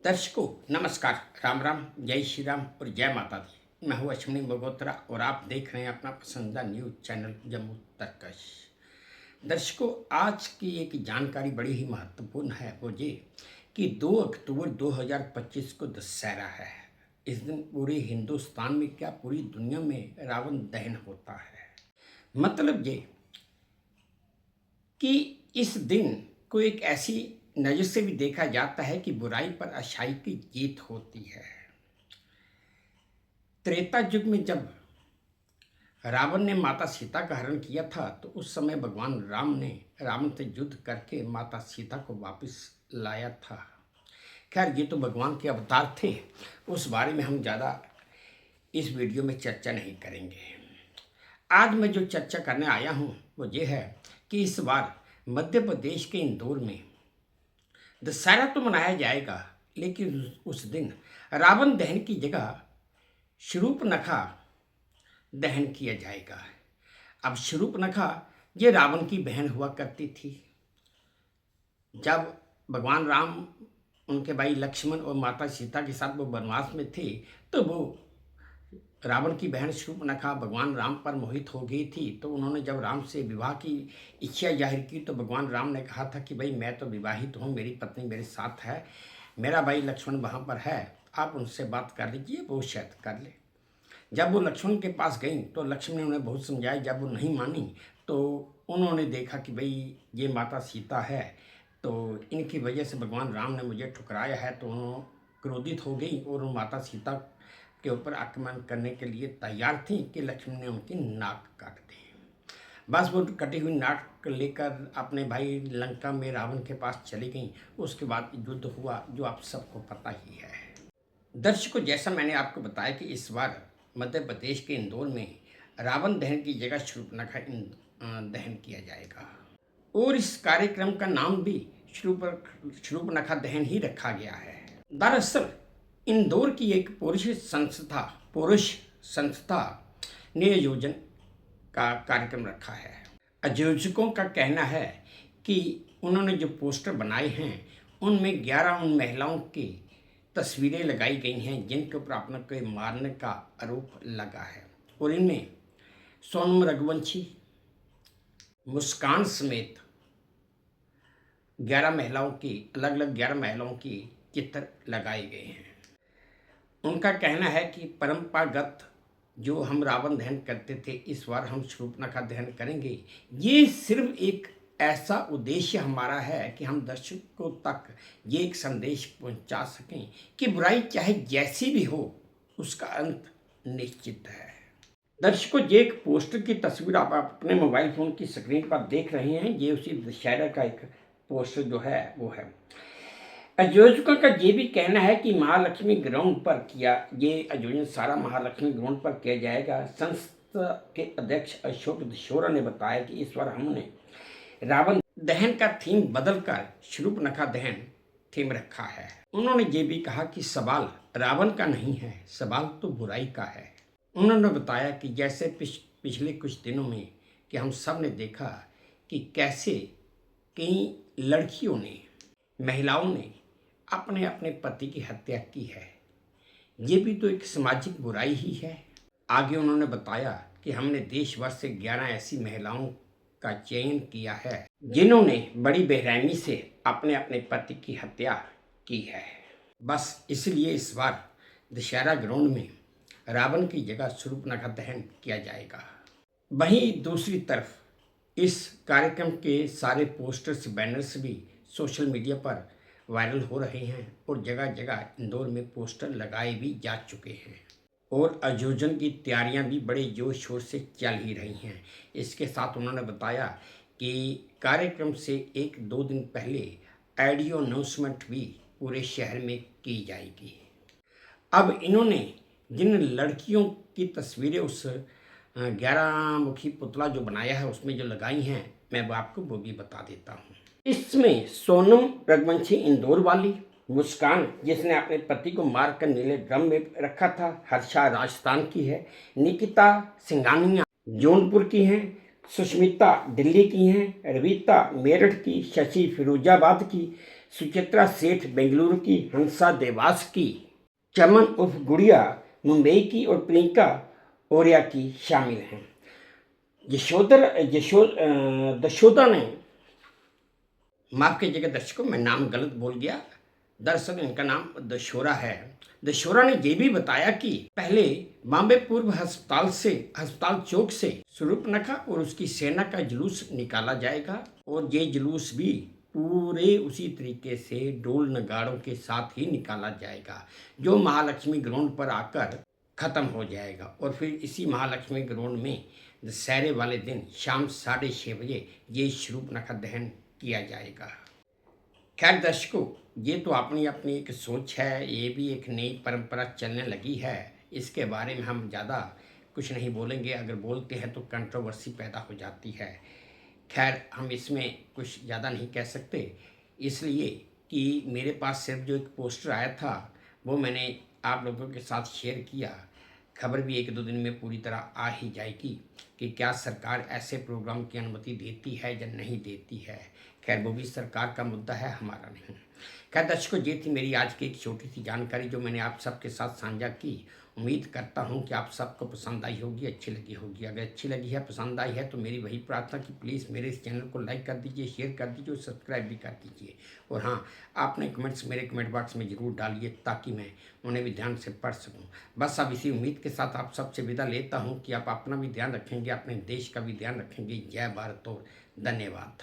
दर्शकों नमस्कार, राम राम, जय श्री राम और जय माता दी। मैं हूँ अश्विनी मल्होत्रा और आप देख रहे हैं अपना पसंदीदा न्यूज चैनल जम्मू तर्कश। दर्शकों, आज की एक जानकारी बड़ी ही महत्वपूर्ण है, वो ये कि 2 अक्टूबर 2025 को दशहरा है। इस दिन पूरे हिंदुस्तान में क्या पूरी दुनिया में रावण दहन होता है। मतलब ये कि इस दिन को एक ऐसी नज़र से भी देखा जाता है कि बुराई पर अच्छाई की जीत होती है। त्रेता युग में जब रावण ने माता सीता का हरण किया था तो उस समय भगवान राम ने रावण से युद्ध करके माता सीता को वापस लाया था। खैर, ये तो भगवान के अवतार थे, उस बारे में हम ज़्यादा इस वीडियो में चर्चा नहीं करेंगे। आज मैं जो चर्चा करने आया हूँ वो ये है कि इस बार मध्य प्रदेश के इंदौर में दशहरा तो मनाया जाएगा, लेकिन उस दिन रावण दहन की जगह शूर्पणखा दहन किया जाएगा। अब शूर्पणखा ये रावण की बहन हुआ करती थी। जब भगवान राम उनके भाई लक्ष्मण और माता सीता के साथ वो वनवास में थे तो वो रावण की बहन शूर्पणखा भगवान राम पर मोहित हो गई थी। तो उन्होंने जब राम से विवाह की इच्छा जाहिर की तो भगवान राम ने कहा था कि भाई मैं तो विवाहित हूँ, मेरी पत्नी मेरे साथ है, मेरा भाई लक्ष्मण वहाँ पर है, आप उनसे बात कर लीजिए, वो शायद कर ले। जब वो लक्ष्मण के पास गई तो लक्ष्मण ने उन्हें बहुत समझाया। जब वो नहीं मानी तो उन्होंने देखा कि भाई ये माता सीता है, तो इनकी वजह से भगवान राम ने मुझे ठुकराया है। तो उन्होंने क्रोधित हो गई और माता सीता के ऊपर आक्रमण करने के लिए तैयार थी कि लक्ष्मण ने उनकी नाक काट दी। बस वो कटी हुई नाक लेकर अपने भाई लंका में रावण के पास चली गई। उसके बाद युद्ध हुआ, जो आप सबको पता ही है। दर्शकों, जैसा मैंने आपको बताया कि इस बार मध्य प्रदेश के इंदौर में रावण दहन की जगह शूर्पणखा दहन किया जाएगा और इस कार्यक्रम का नाम भी शूर्पणखा दहन ही रखा गया है। दरअसल इंदौर की एक पुरुष संस्था ने आयोजन का कार्यक्रम रखा है। आयोजकों का कहना है कि उन्होंने जो पोस्टर बनाए हैं उनमें 11 उन महिलाओं की तस्वीरें लगाई गई हैं जिनके ऊपर अपने को मारने का आरोप लगा है, और इनमें सोनम रघुवंशी, मुस्कान समेत 11 महिलाओं की अलग अलग 11 महिलाओं की चित्र लगाए गए हैं। उनका कहना है कि परंपरागत जो हम रावण दहन करते थे, इस बार हम शूर्पणखा दहन करेंगे। ये सिर्फ एक ऐसा उद्देश्य हमारा है कि हम दर्शकों तक ये एक संदेश पहुंचा सकें कि बुराई चाहे जैसी भी हो उसका अंत निश्चित है। दर्शकों, ये एक पोस्टर की तस्वीर आप अपने मोबाइल फ़ोन की स्क्रीन पर देख रहे हैं। ये उसी दशहरा का एक पोस्टर जो है वो है। आयोजकों का ये भी कहना है कि महालक्ष्मी ग्राउंड पर किया ये आयोजन सारा महालक्ष्मी ग्राउंड पर किया जाएगा। संस्था के अध्यक्ष अशोक दशोरा ने बताया कि इस बार हमने रावण दहन का थीम बदलकर शूर्पणखा दहन थीम रखा है। उन्होंने ये भी कहा कि सवाल रावण का नहीं है, सवाल तो बुराई का है। उन्होंने बताया कि जैसे पिछले कुछ दिनों में कि हम सब ने देखा कि कैसे कई लड़कियों ने, महिलाओं ने अपने अपने पति की हत्या की है, ये भी तो एक सामाजिक बुराई ही है। आगे उन्होंने बताया कि हमने देश भर से 11 ऐसी महिलाओं का चयन किया है जिन्होंने बड़ी बेरहमी से अपने अपने पति की हत्या की है। बस इसलिए इस बार दशहरा ग्राउंड में रावण की जगह शूर्पणखा दहन किया जाएगा। वहीं दूसरी तरफ इस कार्यक्रम के सारे पोस्टर्स, बैनर्स भी सोशल मीडिया पर वायरल हो रहे हैं और जगह जगह इंदौर में पोस्टर लगाए भी जा चुके हैं और आयोजन की तैयारियां भी बड़े जोश शोर से चल ही रही हैं। इसके साथ उन्होंने बताया कि कार्यक्रम से 1-2 दिन पहले ऑडियो अनाउंसमेंट भी पूरे शहर में की जाएगी। अब इन्होंने जिन लड़कियों की तस्वीरें उस 11 मुखी पुतला जो बनाया है उसमें जो लगाई हैं, मैं वो आपको वो भी बता देता हूँ। इसमें सोनम रघुवंशी इंदौर वाली, मुस्कान जिसने अपने पति को मारकर नीले ड्रम में रखा था, हर्षा राजस्थान की है, निकिता सिंघानिया जौनपुर की हैं, सुष्मिता दिल्ली की हैं, रविता मेरठ की, शशि फिरोजाबाद की, सुचित्रा सेठ बेंगलुरु की, हंसा देवास की, चमन उर्फ गुड़िया मुंबई की और प्रियंका ओरिया की शामिल हैं। दशोदा ने, माफ कीजिएगा दर्शकों, मैं नाम गलत बोल गया, दरअसल इनका नाम दशोरा है। दशोरा ने ये भी बताया कि पहले बॉम्बे पूर्व अस्पताल चौक से शूर्पणखा और उसकी सेना का जुलूस निकाला जाएगा और ये जुलूस भी पूरे उसी तरीके से ढोल नगाड़ों के साथ ही निकाला जाएगा, जो महालक्ष्मी ग्राउंड पर आकर खत्म हो जाएगा। और फिर इसी महालक्ष्मी ग्राउंड में दशहरे वाले दिन शाम 6:30 बजे ये शूर्पणखा दहन किया जाएगा। खैर दर्शकों, ये तो अपनी अपनी एक सोच है, ये भी एक नई परंपरा चलने लगी है, इसके बारे में हम ज़्यादा कुछ नहीं बोलेंगे, अगर बोलते हैं तो कंट्रोवर्सी पैदा हो जाती है। खैर हम इसमें कुछ ज़्यादा नहीं कह सकते, इसलिए कि मेरे पास सिर्फ जो एक पोस्टर आया था वो मैंने आप लोगों के साथ शेयर किया। खबर भी 1-2 दिन में पूरी तरह आ ही जाएगी कि क्या सरकार ऐसे प्रोग्राम की अनुमति देती है या नहीं देती है। खैर वो भी सरकार का मुद्दा है, हमारा नहीं। खैर दर्शकों, ये थी मेरी आज की एक छोटी सी जानकारी जो मैंने आप सबके साथ साझा की। उम्मीद करता हूँ कि आप सबको पसंद आई होगी, अच्छी लगी होगी। अगर अच्छी लगी है, पसंद आई है, तो मेरी वही प्रार्थना कि प्लीज़ मेरे इस चैनल को लाइक कर दीजिए, शेयर कर दीजिए और सब्सक्राइब भी कर दीजिए। और हाँ, आपने कमेंट्स मेरे कमेंट बॉक्स में ज़रूर डालिए ताकि मैं उन्हें भी ध्यान से पढ़ सकूँ। बस अब इसी उम्मीद के साथ आप सबसे विदा लेता हूँ कि आप अपना भी ध्यान रखेंगे, अपने देश का भी ध्यान रखेंगे। जय भारत और धन्यवाद।